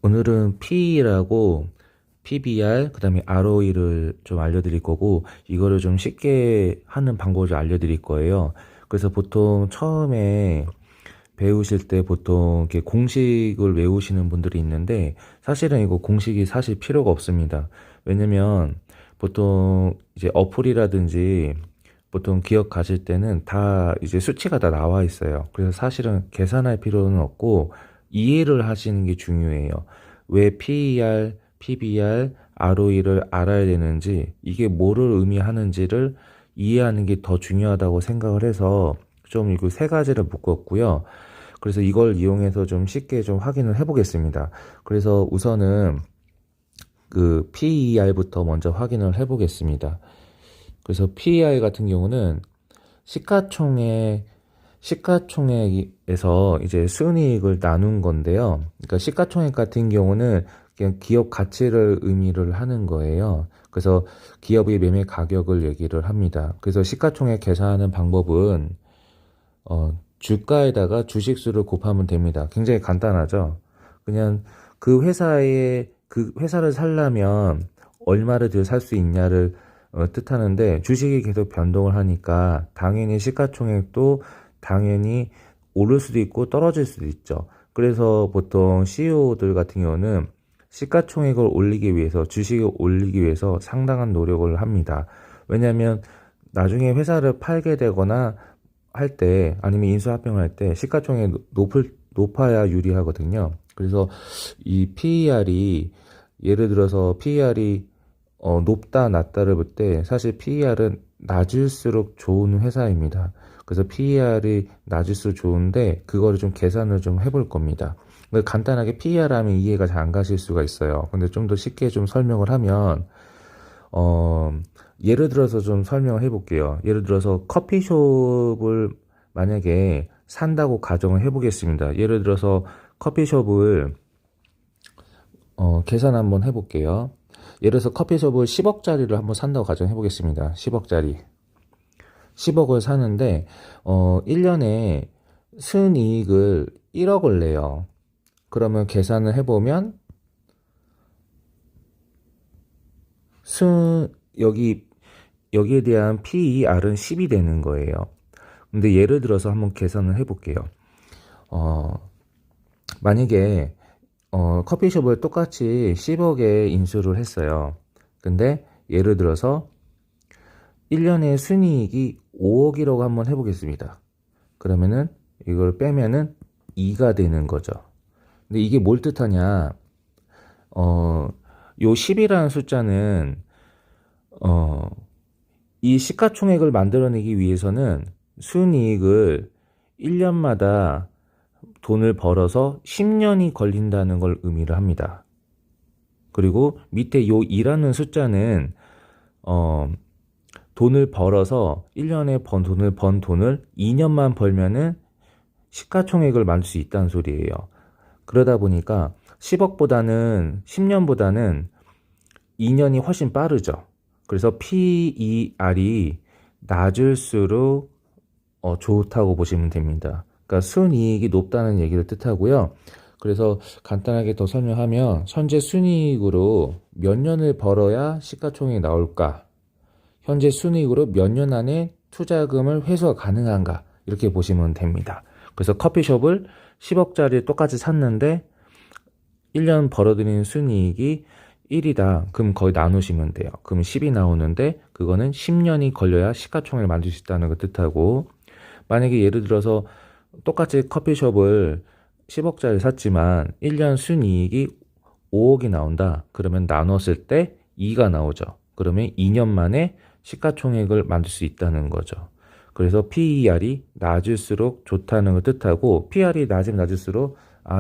오늘은 PE라고 PBR, 그 다음에 ROE를 좀 알려드릴 거고, 이거를 좀 쉽게 하는 방법을 좀 알려드릴 거예요. 그래서 보통 처음에 배우실 때 보통 이렇게 공식을 외우시는 분들이 있는데, 사실은 이거 공식이 사실 필요가 없습니다. 왜냐면 보통 이제 어플이라든지 보통 기업 가실 때는 다 이제 수치가 다 나와 있어요. 그래서 사실은 계산할 필요는 없고 이해를 하시는 게 중요해요. 왜 PER, PBR, ROE를 알아야 되는지, 이게 뭐를 의미하는지를 이해하는 게 더 중요하다고 생각을 해서 좀 이거 세 가지를 묶었고요. 그래서 이걸 이용해서 좀 쉽게 좀 확인을 해 보겠습니다. 그래서 우선은 그 PER부터 먼저 확인을 해 보겠습니다. 그래서 PER 같은 경우는 시가총액에서 이제 순이익을 나눈 건데요. 그러니까 시가총액 같은 경우는 그냥 기업 가치를 의미를 하는 거예요. 그래서 기업의 매매 가격을 얘기를 합니다. 그래서 시가총액 계산하는 방법은 주가에다가 주식수를 곱하면 됩니다. 굉장히 간단하죠. 그냥 그 회사를 살려면 얼마를 더 살 수 있냐를 뜻하는데, 주식이 계속 변동을 하니까 당연히 시가총액도 당연히 오를 수도 있고 떨어질 수도 있죠. 그래서 보통 CEO들 같은 경우는 시가총액을 올리기 위해서, 주식을 올리기 위해서 상당한 노력을 합니다. 왜냐하면 나중에 회사를 팔게 되거나 할 때, 아니면 인수합병을 할 때 시가총액이 높아야 유리하거든요. 그래서 이 PER이, 예를 들어서 PER이 높다 낮다를 볼 때 사실 PER은 낮을수록 좋은 회사입니다. 그래서 PER이 낮을수록 좋은데, 그거를 좀 계산을 좀 해볼 겁니다. 간단하게 PER 하면 이해가 잘 안 가실 수가 있어요. 근데 좀 더 쉽게 좀 설명을 하면, 예를 들어서 좀 설명을 해볼게요. 예를 들어서 커피숍을 만약에 산다고 가정을 해보겠습니다. 예를 들어서 커피숍을 계산 한번 해볼게요. 예를 들어서 커피숍을 10억짜리를 한번 산다고 가정해 보겠습니다. 10억짜리. 10억을 사는데, 1년에 순이익을 1억을 내요. 그러면 계산을 해보면, 여기에 대한 PER은 10이 되는 거예요. 근데 예를 들어서 한번 계산을 해볼게요. 만약에 커피숍을 똑같이 10억에 인수를 했어요. 근데 예를 들어서 1년에 순이익이 5억이라고 한번 해보겠습니다. 그러면은 이걸 빼면은 2가 되는 거죠. 근데 이게 뭘 뜻하냐? 요 10이라는 숫자는 이 시가총액을 만들어내기 위해서는 순이익을 1년마다 돈을 벌어서 10년이 걸린다는 걸 의미를 합니다. 그리고 밑에 요 2라는 숫자는 돈을 벌어서 1년에 번 돈을 2년만 벌면은 시가총액을 만들 수 있다는 소리예요. 그러다 보니까 10억보다는 10년보다는 2년이 훨씬 빠르죠. 그래서 PER이 낮을수록 좋다고 보시면 됩니다. 그러니까 순이익이 높다는 얘기를 뜻하고요. 그래서 간단하게 더 설명하면, 현재 순이익으로 몇 년을 벌어야 시가총액이 나올까? 현재 순이익으로 몇 년 안에 투자금을 회수가 가능한가? 이렇게 보시면 됩니다. 그래서 커피숍을 10억짜리 똑같이 샀는데 1년 벌어들이는 순이익이 1이다. 그럼 거의 나누시면 돼요. 그럼 10이 나오는데, 그거는 10년이 걸려야 시가총액을 만들 수 있다는 걸 뜻하고, 만약에 예를 들어서 똑같이 커피숍을 10억짜리 샀지만 1년 순이익이 5억이 나온다. 그러면 나눴을 때 2가 나오죠. 그러면 2년 만에 시가총액을 만들 수 있다는 거죠. 그래서 PER이 낮을수록 좋다는 걸 뜻하고, PER이 낮으면 낮을수록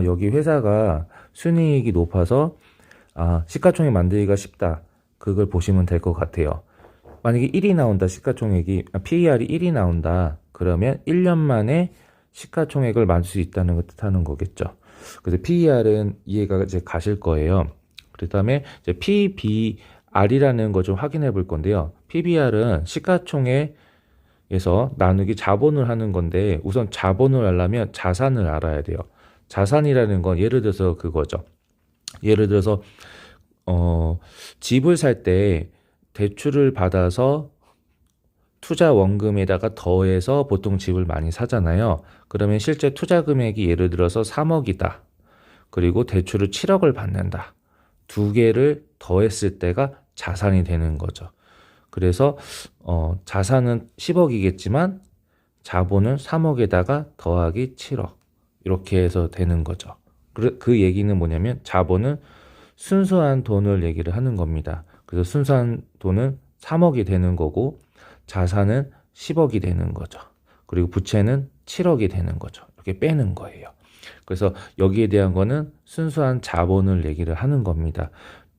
여기 회사가 순이익이 높아서 시가총액 만들기가 쉽다. 그걸 보시면 될 것 같아요. 만약에 1이 나온다, PER이 1이 나온다. 그러면 1년 만에 시가총액을 만들 수 있다는 걸 뜻하는 거겠죠. 그래서 PER은 이해가 이제 가실 거예요. 그 다음에 이제 PBR이라는 거 좀 확인해 볼 건데요. PBR은 시가총액에서 나누기 자본을 하는 건데, 우선 자본을 알려면 자산을 알아야 돼요. 자산이라는 건 예를 들어서 그거죠. 예를 들어서 집을 살 때 대출을 받아서 투자 원금에다가 더해서 보통 집을 많이 사잖아요. 그러면 실제 투자 금액이 예를 들어서 3억이다. 그리고 대출을 7억을 받는다. 두 개를 더했을 때가 자산이 되는 거죠. 그래서 자산은 10억이겠지만 자본은 3억에다가 더하기 7억 이렇게 해서 되는 거죠. 그 얘기는 뭐냐면 자본은 순수한 돈을 얘기를 하는 겁니다. 그래서 순수한 돈은 3억이 되는 거고 자산은 10억이 되는 거죠. 그리고 부채는 7억이 되는 거죠. 이렇게 빼는 거예요. 그래서 여기에 대한 거는 순수한 자본을 얘기를 하는 겁니다.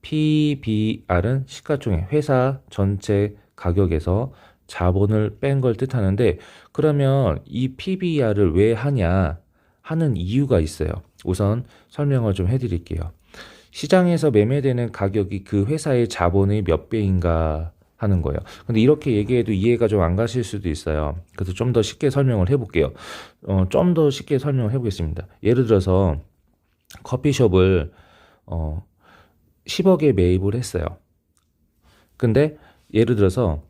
PBR은 시가총액, 회사 전체 가격에서 자본을 뺀 걸 뜻하는데, 그러면 이 PBR을 왜 하냐 하는 이유가 있어요. 우선 설명을 좀 해드릴게요. 시장에서 매매되는 가격이 그 회사의 자본의 몇 배인가 하는 거예요. 근데 이렇게 얘기해도 이해가 좀 안 가실 수도 있어요. 그래서 좀 더 쉽게 설명을 해볼게요. 좀 더 쉽게 설명을 해보겠습니다. 예를 들어서 커피숍을 10억에 매입을 했어요. 근데 예를 들어서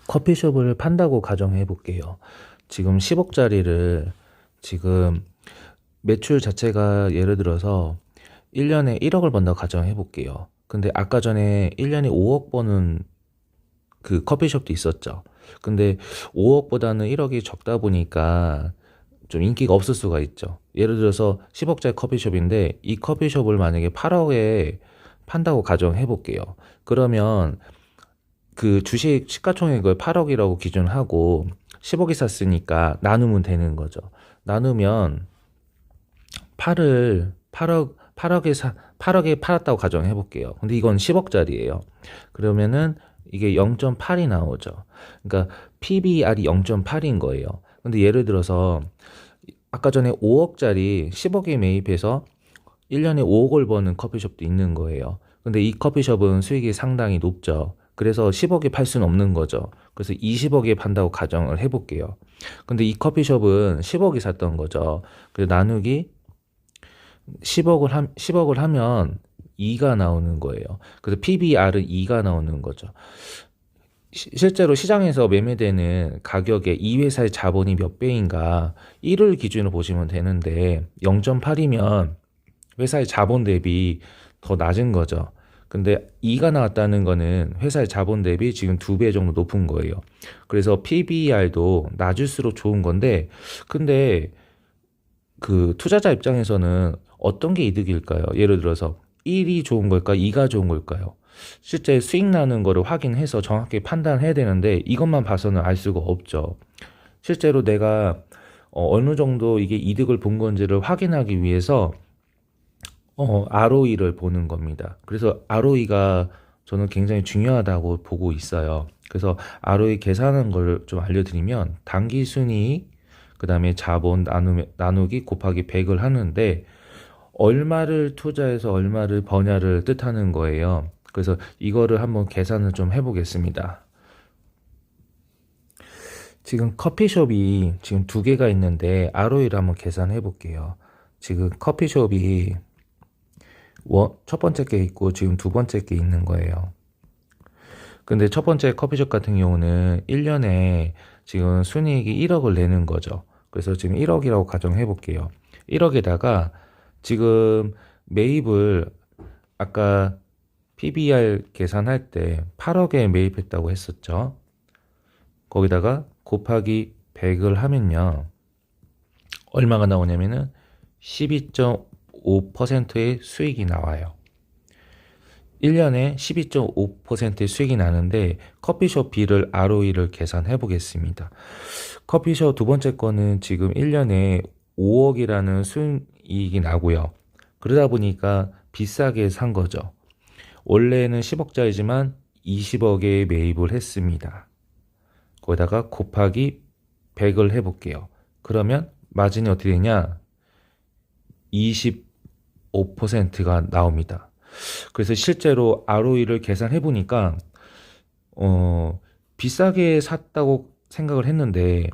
커피숍을 판다고 가정해 볼게요. 지금 10억짜리를 지금 매출 자체가 예를 들어서 1년에 1억을 번다고 가정해 볼게요. 근데 아까 전에 1년에 5억 버는 그 커피숍도 있었죠. 근데 5억보다는 1억이 적다 보니까 좀 인기가 없을 수가 있죠. 예를 들어서 10억짜리 커피숍인데 이 커피숍을 만약에 8억에 판다고 가정해 볼게요. 그러면 그 주식 시가총액을 8억이라고 기준하고 10억이 샀으니까 나누면 되는 거죠. 나누면 8억에 팔았다고 가정해 볼게요. 근데 이건 10억짜리예요. 그러면은 이게 0.8이 나오죠. 그러니까 PBR이 0.8인 거예요. 근데 예를 들어서 아까 전에 5억짜리 10억에 매입해서 1년에 5억을 버는 커피숍도 있는 거예요. 근데 이 커피숍은 수익이 상당히 높죠. 그래서 10억에 팔 수는 없는 거죠. 그래서 20억에 판다고 가정을 해볼게요. 근데 이 커피숍은 10억이 샀던 거죠. 그래서 나누기 10억을 하면 2가 나오는 거예요. 그래서 PBR은 2가 나오는 거죠. 실제로 시장에서 매매되는 가격에 이 회사의 자본이 몇 배인가 1을 기준으로 보시면 되는데 0.8이면 회사의 자본 대비 더 낮은 거죠. 근데 2가 나왔다는 거는 회사의 자본 대비 지금 2배 정도 높은 거예요. 그래서 PBR도 낮을수록 좋은 건데, 근데 그 투자자 입장에서는 어떤 게 이득일까요? 예를 들어서 1이 좋은 걸까? 2가 좋은 걸까요? 실제 수익 나는 거를 확인해서 정확히 판단해야 되는데 이것만 봐서는 알 수가 없죠. 실제로 내가 어느 정도 이게 이득을 본 건지를 확인하기 위해서 ROE를 보는 겁니다. 그래서 ROE가 저는 굉장히 중요하다고 보고 있어요. 그래서 ROE 계산하는 걸 좀 알려드리면 단기 순이익, 그 다음에 자본 나누기 곱하기 100을 하는데 얼마를 투자해서 얼마를 버냐를 뜻하는 거예요. 그래서 이거를 한번 계산을 좀 해보겠습니다. 지금 커피숍이 지금 두 개가 있는데 ROE를 한번 계산해 볼게요. 지금 커피숍이 첫 번째 게 있고 지금 두 번째 게 있는 거예요. 근데 첫 번째 커피숍 같은 경우는 1년에 지금 순이익이 1억을 내는 거죠. 그래서 지금 1억이라고 가정해 볼게요. 1억에다가 지금 매입을 아까 PBR 계산할 때 8억에 매입했다고 했었죠. 거기다가 곱하기 100을 하면요. 얼마가 나오냐면은 12.5%의 수익이 나와요. 1년에 12.5%의 수익이 나는데 커피숍 B를 ROE를 계산해 보겠습니다. 커피숍 두 번째 거는 지금 1년에 5억이라는 순이익이 나고요. 그러다 보니까 비싸게 산 거죠. 원래는 10억짜리지만 20억에 매입을 했습니다. 거기다가 곱하기 100을 해볼게요. 그러면 마진이 어떻게 되냐? 25%가 나옵니다. 그래서 실제로 ROE를 계산해 보니까 비싸게 샀다고 생각을 했는데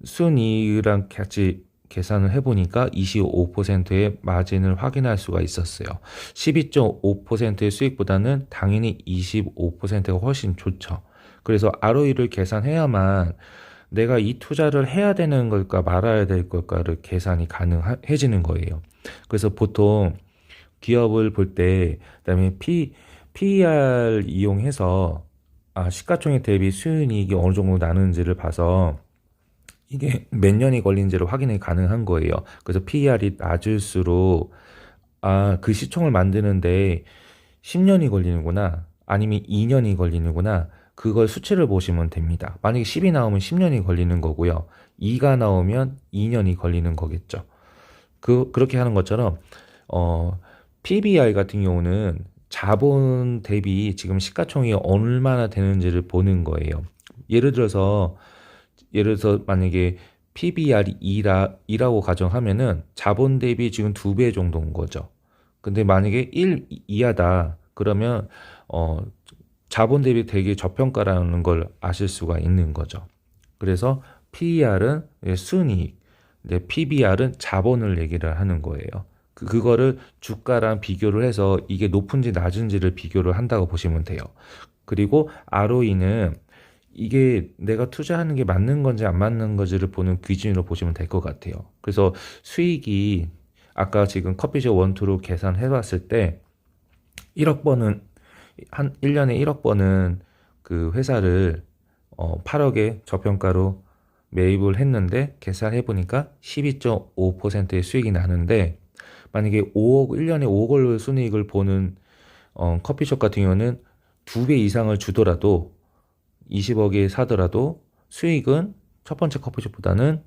순이익이랑 같이 계산을 해보니까 25%의 마진을 확인할 수가 있었어요. 12.5%의 수익보다는 당연히 25%가 훨씬 좋죠. 그래서 ROE를 계산해야만 내가 이 투자를 해야 되는 걸까 말아야 될 걸까를 계산이 가능해지는 거예요. 그래서 보통 기업을 볼 때, 그다음에 PER 이용해서 시가총액 대비 수익이익이 어느 정도 나는지를 봐서 이게 몇 년이 걸린지를 확인이 가능한 거예요. 그래서 PER이 낮을수록 그 시총을 만드는데 10년이 걸리는구나, 아니면 2년이 걸리는구나, 그걸 수치를 보시면 됩니다. 만약에 10이 나오면 10년이 걸리는 거고요. 2가 나오면 2년이 걸리는 거겠죠. 그렇게 하는 것처럼 PBR 같은 경우는 자본 대비 지금 시가총액이 얼마나 되는지를 보는 거예요. 예를 들어서 만약에 PBR이 2라고 가정하면은 자본 대비 지금 2배 정도인 거죠. 근데 만약에 1 이하다 그러면 자본 대비 되게 저평가라는 걸 아실 수가 있는 거죠. 그래서 PER은 순이익, PBR은 자본을 얘기를 하는 거예요. 그거를 주가랑 비교를 해서 이게 높은지 낮은지를 비교를 한다고 보시면 돼요. 그리고 ROE는 이게 내가 투자하는 게 맞는 건지 안 맞는 건지를 보는 기준으로 보시면 될 것 같아요. 그래서 수익이 아까 지금 커피숍 원투로 계산해 봤을 때 1억 번은 한 1년에 1억 번은 그 회사를 8억에 저평가로 매입을 했는데 계산해 보니까 12.5%의 수익이 나는데, 만약에 1년에 5억을 순이익을 보는 커피숍 같은 경우는 2배 이상을 주더라도 20억에 사더라도 수익은 첫 번째 커피숍보다는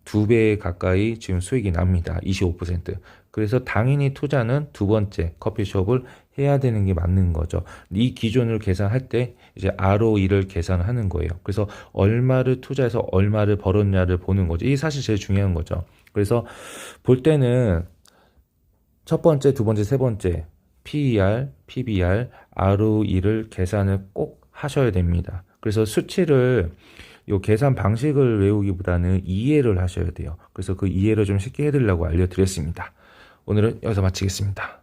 2배 가까이 지금 수익이 납니다. 25%. 그래서 당연히 투자는 두 번째 커피숍을 해야 되는 게 맞는 거죠. 이 기준을 계산할 때 이제 ROE를 계산하는 거예요. 그래서 얼마를 투자해서 얼마를 벌었냐를 보는 거죠. 이게 사실 제일 중요한 거죠. 그래서 볼 때는 첫 번째, 두 번째, 세 번째 PER, PBR, ROE를 계산을 꼭 하셔야 됩니다. 그래서 수치를 요 계산 방식을 외우기보다는 이해를 하셔야 돼요. 그래서 그 이해를 좀 쉽게 해드리려고 알려드렸습니다. 오늘은 여기서 마치겠습니다.